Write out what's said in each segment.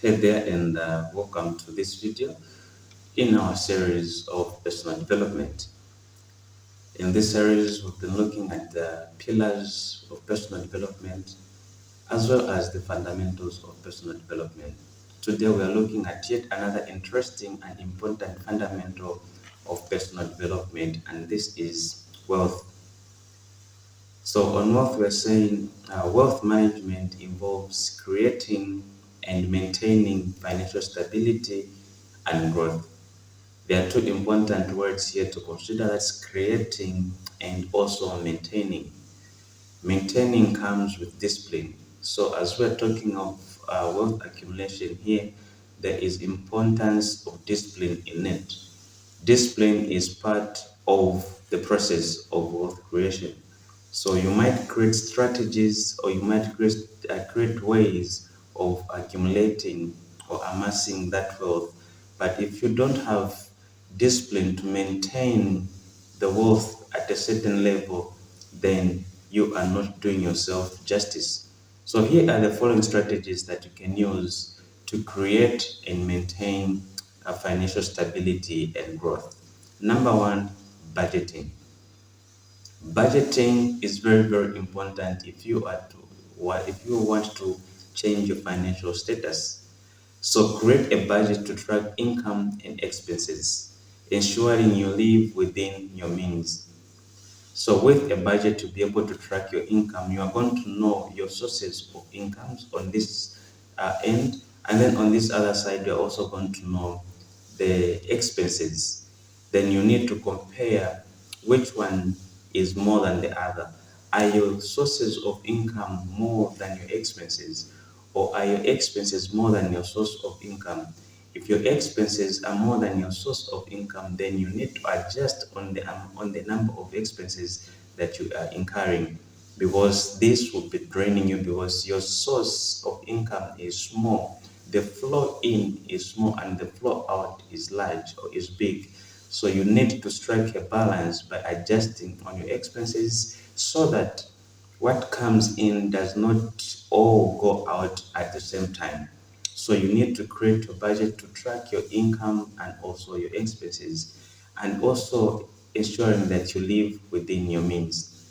Hey there, and welcome to this video in our series of personal development. In this series, we've been looking at the pillars of personal development as well as the fundamentals of personal development. Today, we are looking at yet another interesting and important fundamental of personal development, and this is wealth. So, on wealth, we're saying wealth management involves creating and maintaining financial stability and growth. There are two important words here to consider, that's creating and also maintaining. Maintaining comes with discipline. So as we're talking of wealth accumulation here, there is importance of discipline in it. Discipline is part of the process of wealth creation. So you might create strategies or you might create ways of accumulating or amassing that wealth. But if you don't have discipline to maintain the wealth at a certain level, then you are not doing yourself justice. So here are the following strategies that you can use to create and maintain a financial stability and growth. Number one, budgeting. Budgeting is very, very important if you want to change your financial status. So create a budget to track income and expenses, ensuring you live within your means. So with a budget to be able to track your income, you are going to know your sources of incomes on this end, and then on this other side, you're also going to know the expenses. Then you need to compare which one is more than the other. Are your sources of income more than your expenses, or are your expenses more than your source of income? If your expenses are more than your source of income, then you need to adjust on the number of expenses that you are incurring, because this will be draining you because your source of income is small. The flow in is small and the flow out is large or is big. So you need to strike a balance by adjusting on your expenses so that what comes in does not all go out at the same time. So you need to create a budget to track your income and also your expenses, and also ensuring that you live within your means.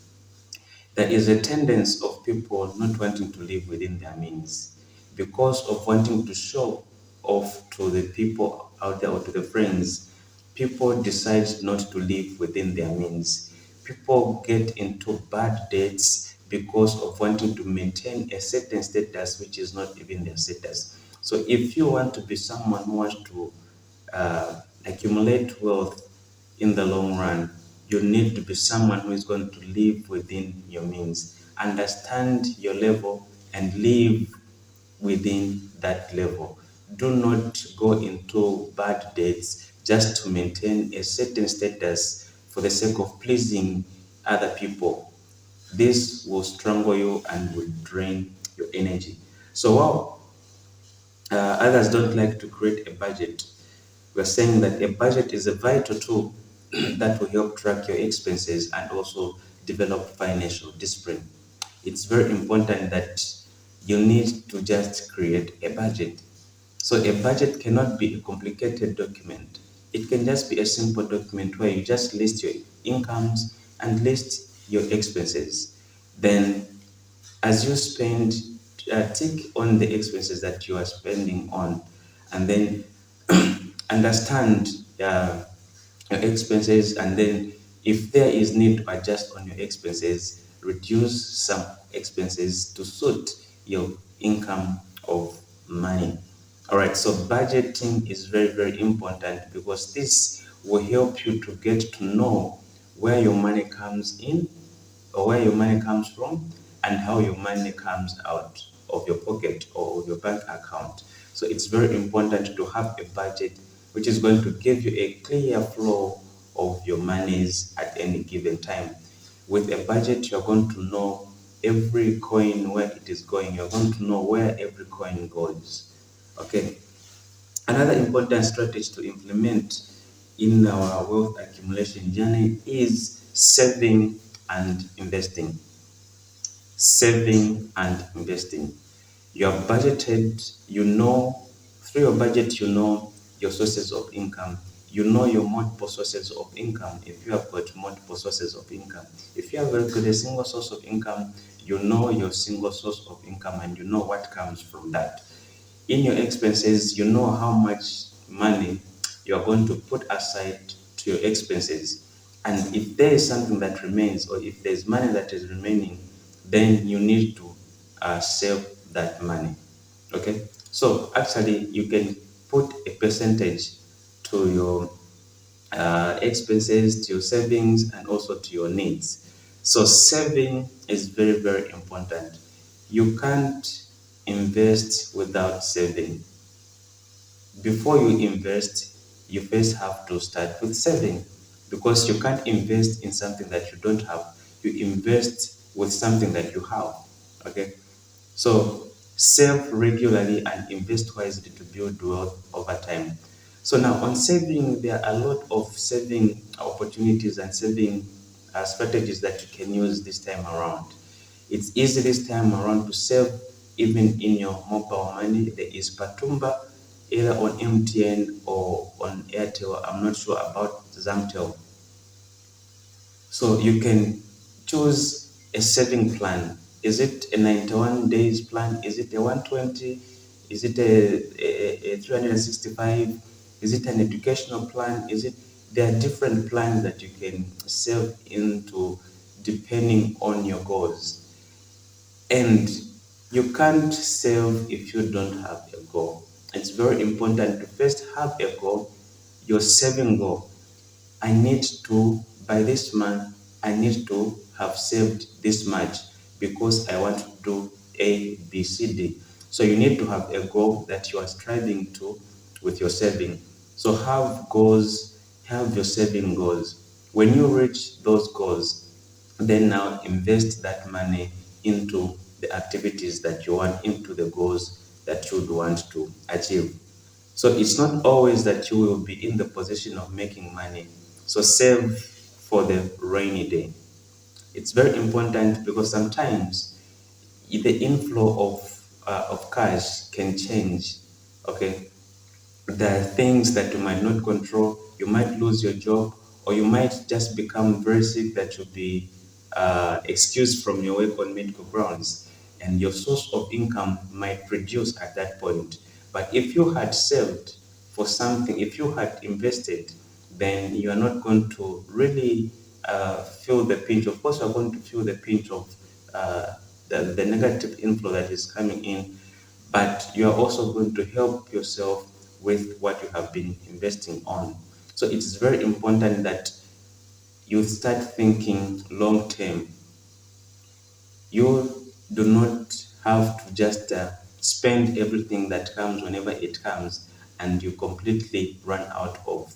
There is a tendency of people not wanting to live within their means because of wanting to show off to the people out there or to the friends. People decide not to live within their means. People get into bad debts because of wanting to maintain a certain status which is not even their status. So if you want to be someone who wants to accumulate wealth in the long run, you need to be someone who is going to live within your means, understand your level, and live within that level. Do not go into bad debts just to maintain a certain status for the sake of pleasing other people. This will strangle you and will drain your energy. So while others don't like to create a budget, we're saying that a budget is a vital tool that will help track your expenses and also develop financial discipline. It's very important that you need to just create a budget. So a budget cannot be a complicated document. It can just be a simple document where you just list your incomes and list your expenses. Then as you spend, tick on the expenses that you are spending on, and then understand your expenses, and then if there is need to adjust on your expenses, reduce some expenses to suit your income of money. All right, so budgeting is very, very important because this will help you to get to know where your money comes in or where your money comes from and how your money comes out of your pocket or of your bank account. So it's very important to have a budget which is going to give you a clear flow of your monies at any given time. With a budget, you're going to know every coin where it is going. You're going to know where every coin goes. Okay. Another important strategy to implement in our wealth accumulation journey is saving and investing. Saving and investing. You have budgeted, you know Through your budget, you know your sources of income. You know your multiple sources of income if you have got multiple sources of income. If you have got a single source of income, you know your single source of income and you know what comes from that. In your expenses, you know how much money you are going to put aside to your expenses. And if there is something that remains, or if there's money that is remaining, then you need to save that money. Okay? So actually, you can put a percentage to your expenses, to your savings, and also to your needs. So saving is very, very important. You can't invest without saving. Before you invest, you first have to start with saving, because you can't invest in something that you don't have. You invest with something that you have. Okay? So save regularly and invest wisely to build wealth over time. So now on saving, there are a lot of saving opportunities and saving strategies that you can use this time around. It's easy this time around to save even in your mobile money. There is Patumba, either on MTN or on Airtel. I'm not sure about Zamtel. So you can choose a saving plan. Is it a 91 days plan? Is it a 120? Is it a 365? Is it an educational plan? Is it There are different plans that you can save into depending on your goals. And you can't save if you don't have a goal. It's very important to first have a goal, your saving goal. I need to, by this month, I need to have saved this much because I want to do A, B, C, D. So you need to have a goal that you are striving to with your saving. So have goals, have your saving goals. When you reach those goals, then now invest that money into the activities that you want, into the goals that you would want to achieve. So it's not always that you will be in the position of making money. So save for the rainy day. It's very important because sometimes the inflow of cash can change. Okay, there are things that you might not control. You might lose your job, or you might just become very sick that you'll be excused from your work on medical grounds, and your source of income might reduce at that point. But if you had saved for something, if you had invested, then you are not going to really feel the pinch. Of course, you are going to feel the pinch of the negative inflow that is coming in, but you are also going to help yourself with what you have been investing on. So it's very important that you start thinking long term. You do not have to just spend everything that comes whenever it comes, and you completely run out of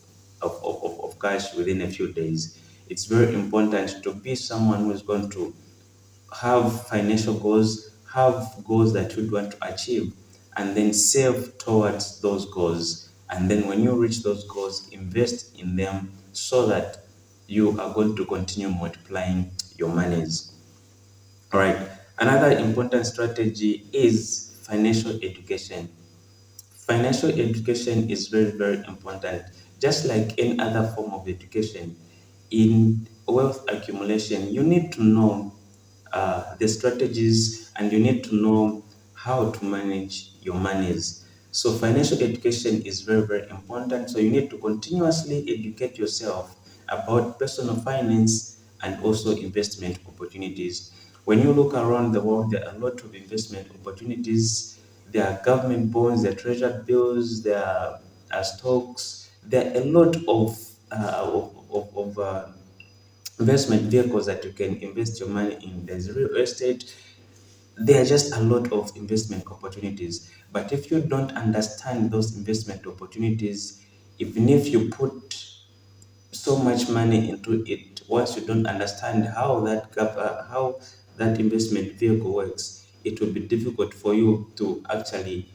cash within a few days. It's very important to be someone who is going to have financial goals, have goals that you'd want to achieve, and then save towards those goals. And then when you reach those goals, invest in them so that you are going to continue multiplying your monies. All right. Another important strategy is financial education. Financial education is very, very important. Just like any other form of education, in wealth accumulation, you need to know the strategies and you need to know how to manage your monies. So, financial education is very, very important. So, you need to continuously educate yourself about personal finance and also investment opportunities. When you look around the world, there are a lot of investment opportunities. There are government bonds, there are treasury bills, there are stocks. There are a lot of investment vehicles that you can invest your money in. There's real estate. There are just a lot of investment opportunities. But if you don't understand those investment opportunities, even if you put so much money into it, once you don't understand how that investment vehicle works, it will be difficult for you to actually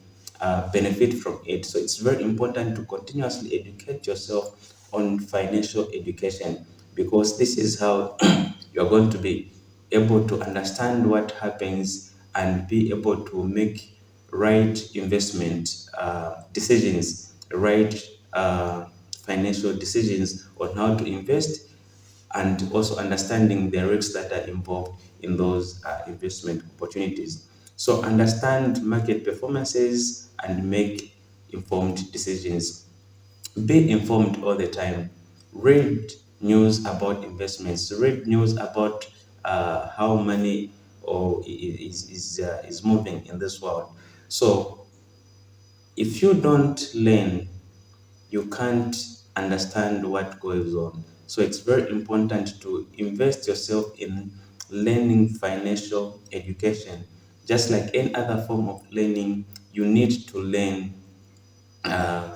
benefit from it. So it's very important to continuously educate yourself on financial education, because this is how you're going to be able to understand what happens and be able to make right investment decisions, right financial decisions on how to invest, and also understanding the risks that are involved in those investment opportunities. So understand market performances and make informed decisions. Be informed all the time. Read news about investments. Read news about how money is moving in this world. So if you don't learn, you can't understand what goes on. So it's very important to invest yourself in learning financial education. Just like any other form of learning, you need to learn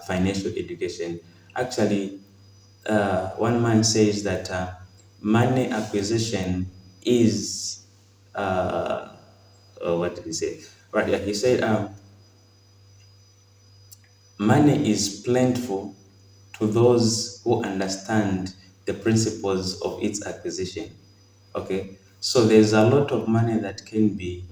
financial education. Actually, one man says that money acquisition is, what did he say? Right, yeah, he said, money is plentiful to those who understand the principles of its acquisition. Okay, so there's a lot of money that can be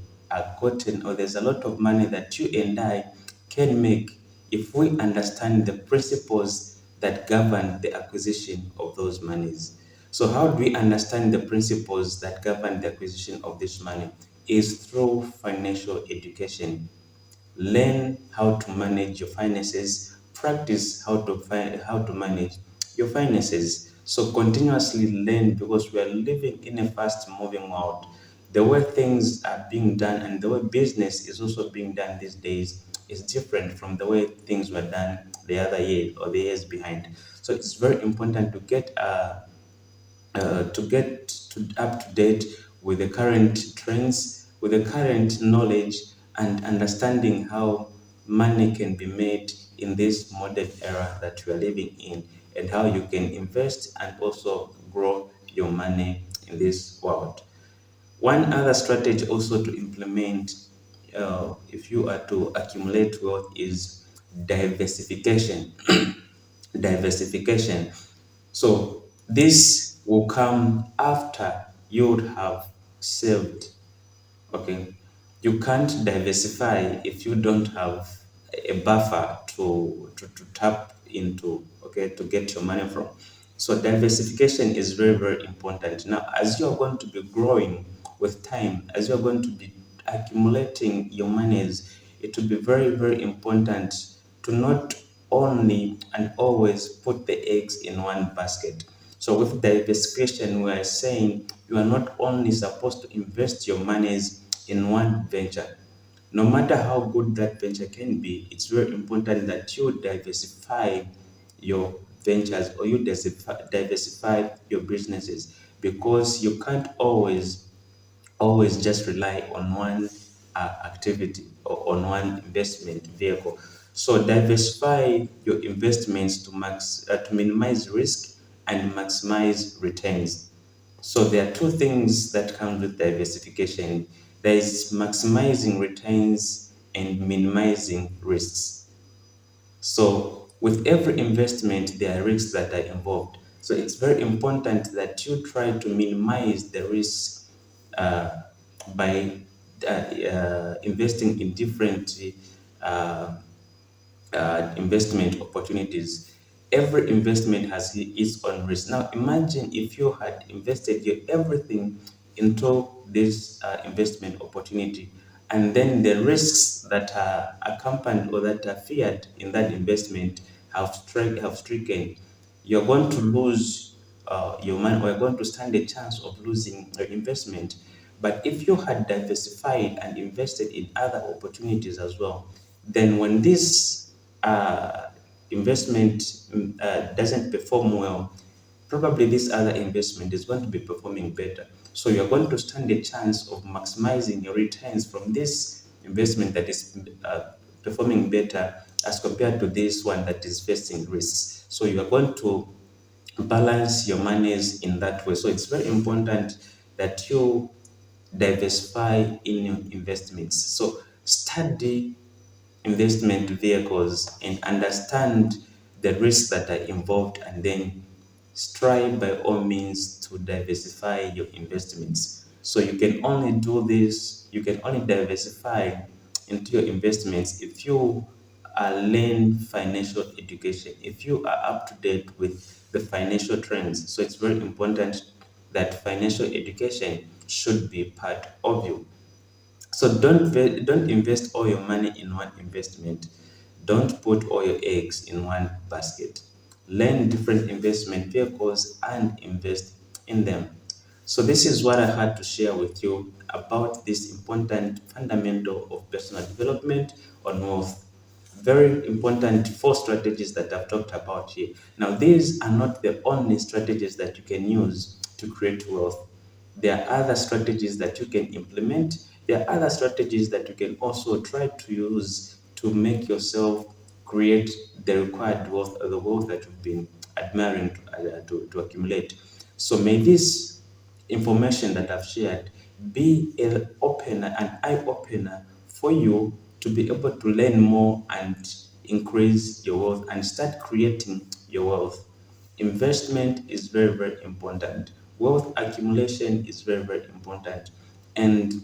gotten, or there's a lot of money that you and I can make if we understand the principles that govern the acquisition of those monies. So, how do we understand the principles that govern the acquisition of this money? Is through financial education. Learn how to manage your finances, practice how to manage your finances. So continuously learn, because we are living in a fast moving world. The way things are being done and the way business is also being done these days is different from the way things were done the other year or the years behind. So it's very important to get up to date with the current trends, with the current knowledge, and understanding how money can be made in this modern era that we are living in, and how you can invest and also grow your money in this world. One other strategy also to implement if you are to accumulate wealth is diversification. Diversification. So this will come after you would have saved. Okay, you can't diversify if you don't have a buffer to tap into, okay, to get your money from. So diversification is very, very important. Now, as you're going to be growing with time, as you're going to be accumulating your monies, it will be very, very important to not only and always put the eggs in one basket. So with diversification, we are saying you are not only supposed to invest your monies in one venture. No matter how good that venture can be, it's very important that you diversify your ventures, or you diversify your businesses, because you can't always just rely on one activity or on one investment vehicle. So diversify your investments to minimize risk and maximize returns. So there are two things that come with diversification. There is maximizing returns and minimizing risks. So with every investment, there are risks that are involved. So it's very important that you try to minimize the risk uh, by investing in different uh, investment opportunities. Every investment has its own risk. Now, imagine if you had invested your everything into this investment opportunity, and then the risks that are accompanied or that are feared in that investment have stricken. You're going to lose your money, or you're going to stand a chance of losing your investment. But if you had diversified and invested in other opportunities as well, then when this investment doesn't perform well, probably this other investment is going to be performing better. So you're going to stand a chance of maximizing your returns from this investment that is performing better as compared to this one that is facing risks. So you are going to balance your monies in that way. So it's very important that you diversify in your investments. So study investment vehicles and understand the risks that are involved, and then strive by all means to diversify your investments. So you can only do this, you can only diversify into your investments if you learn financial education, if you are up to date with the financial trends. So it's very important that financial education should be part of you. So don't invest all your money in one investment. Don't put all your eggs in one basket. Learn different investment vehicles and invest in them. So this is what I had to share with you about this important fundamental of personal development on wealth. Very important four strategies that I've talked about here. Now, these are not the only strategies that you can use to create wealth. There are other strategies that you can implement. There are other strategies that you can also try to use to make yourself create the required wealth, the wealth that you've been admiring to accumulate. So may this information that I've shared be an opener, an eye opener for you to be able to learn more and increase your wealth and start creating your wealth. Investment is very, very important. Wealth accumulation is very, very important. And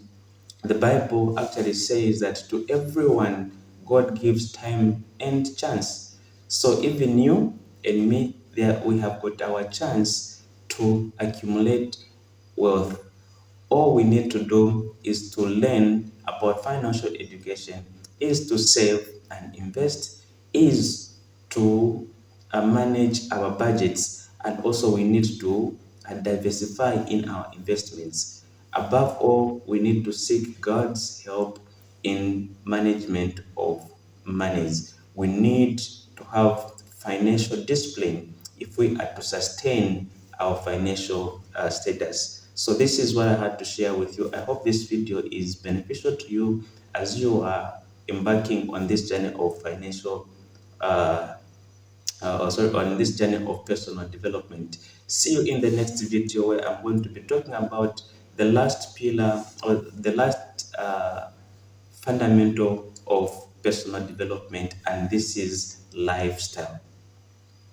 the Bible actually says that to everyone, God gives time and chance. So even you and me, there we have got our chance to accumulate wealth. All we need to do is to learn about financial education, is to save and invest, is to manage our budgets, and also we need to diversify in our investments. Above all, we need to seek God's help in management of monies. We need to have financial discipline if we are to sustain our financial status. So this is what I had to share with you. I hope this video is beneficial to you as you are embarking on this journey of financial on this journey of personal development. See you in the next video where I'm going to be talking about the last pillar or the last fundamental of personal development, and this is lifestyle.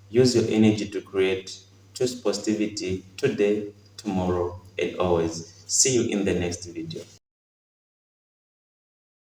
Use your energy to create. Choose positivity today, tomorrow, and always. See you in the next video.